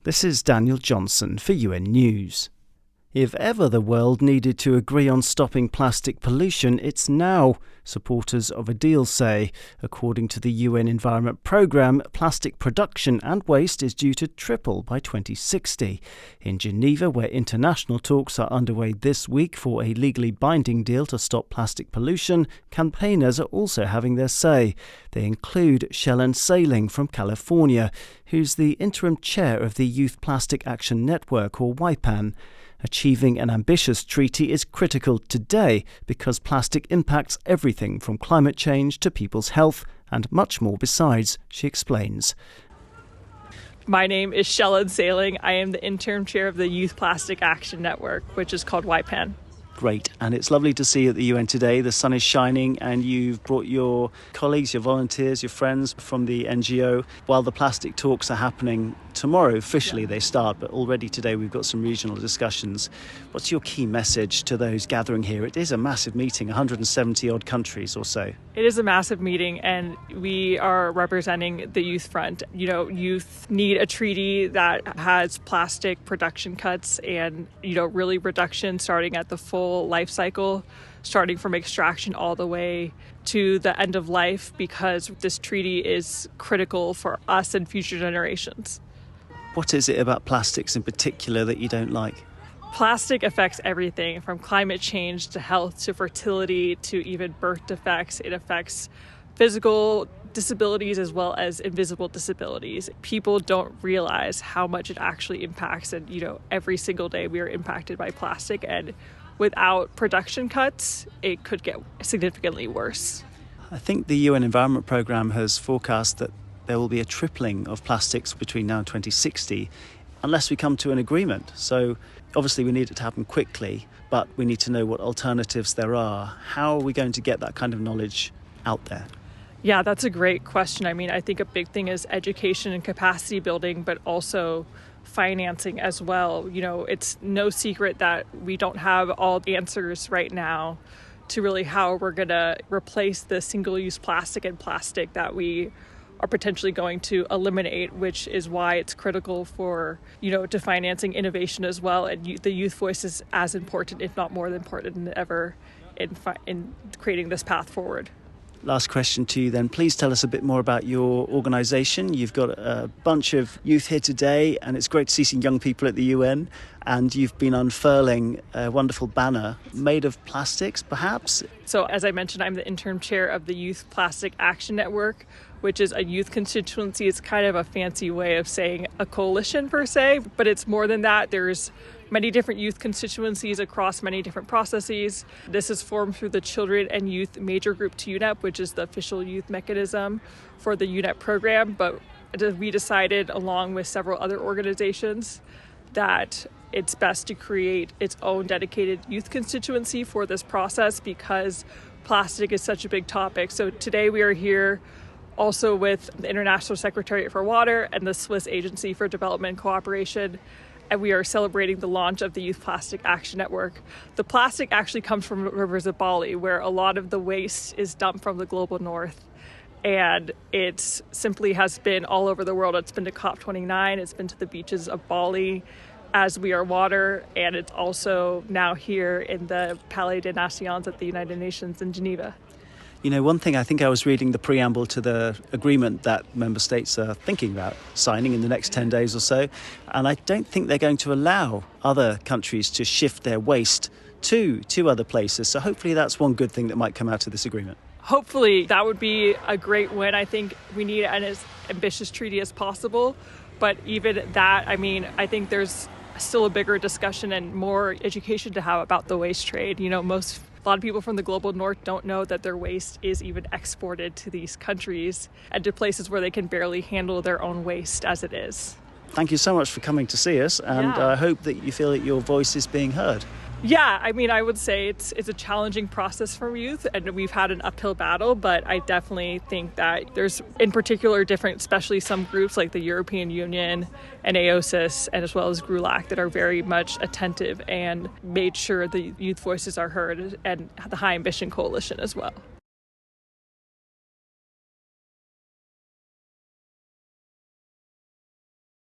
This is Daniel Johnson for UN News. If ever the world needed to agree on stopping plastic pollution, it's now, supporters of a deal say. According to the UN Environment Programme, plastic production and waste is due to triple by 2060. In Geneva, where international talks are underway this week for a legally binding deal to stop plastic pollution, campaigners are also having their say. They include Shellan Saling from California, who's the interim chair of the Youth Plastic Action Network, or YPAN. Achieving an ambitious treaty is critical today because plastic impacts everything from climate change to people's health and much more besides, she explains. My name is Shellan Saling. I am the interim chair of the Youth Plastic Action Network, which is called YPAN. Great, and it's lovely to see you at the UN today. The sun is shining and you've brought your colleagues, your volunteers, your friends from the NGO while the plastic talks are happening tomorrow. Officially they start, but already today we've got some regional discussions. What's your key message to those gathering here? It is a massive meeting, 170 odd countries or so. It is a massive meeting and we are representing the youth front. Youth need a treaty that has plastic production cuts and, really reduction starting at the full life cycle, starting from extraction all the way to the end of life, because this treaty is critical for us and future generations. What is it about plastics in particular that you don't like? Plastic affects everything from climate change to health to fertility to even birth defects. It affects physical disabilities as well as invisible disabilities. People don't realize how much it actually impacts, and every single day we are impacted by plastic, and without production cuts it could get significantly worse. I think the UN Environment Programme has forecast that there will be a tripling of plastics between now and 2060 unless we come to an agreement. So obviously we need it to happen quickly, but we need to know what alternatives there are. How are we going to get that kind of knowledge out there? Yeah, that's a great question. I think a big thing is education and capacity building, but also financing as well. It's no secret that we don't have all the answers right now to really how we're going to replace the single-use plastic and plastic that we are potentially going to eliminate, which is why it's critical for, to financing innovation as well. And the youth voice is as important, if not more important than ever, in creating this path forward. Last question to you then. Please tell us a bit more about your organisation. You've got a bunch of youth here today and it's great to see some young people at the UN, and you've been unfurling a wonderful banner made of plastics, perhaps? So as I mentioned, I'm the interim chair of the Youth Plastic Action Network, which is a youth constituency. It's kind of a fancy way of saying a coalition per se, but it's more than that. There's many different youth constituencies across many different processes. This is formed through the Children and Youth Major Group to UNEP, which is the official youth mechanism for the UNEP program. But we decided, along with several other organizations, that it's best to create its own dedicated youth constituency for this process because plastic is such a big topic. So today we are here also with the International Secretariat for Water and the Swiss Agency for Development and Cooperation, and we are celebrating the launch of the Youth Plastic Action Network. The plastic actually comes from rivers of Bali, where a lot of the waste is dumped from the global north, and it simply has been all over the world. It's been to COP29, it's been to the beaches of Bali, as we are water, and it's also now here in the Palais des Nations at the United Nations in Geneva. One thing, I think I was reading the preamble to the agreement that member states are thinking about signing in the next 10 days or so, and I don't think they're going to allow other countries to shift their waste to other places. So hopefully that's one good thing that might come out of this agreement. Hopefully that would be a great win. I think we need an as ambitious treaty as possible, but even that, I think there's still a bigger discussion and more education to have about the waste trade. A lot of people from the global north don't know that their waste is even exported to these countries and to places where they can barely handle their own waste as it is. Thank you so much for coming to see us, and I hope that you feel that your voice is being heard. Yeah, I would say it's a challenging process for youth, and we've had an uphill battle, but I definitely think that there's, in particular, different, especially some groups like the European Union and AOSIS, and as well as GRULAC, that are very much attentive and made sure the youth voices are heard, and the High Ambition Coalition as well.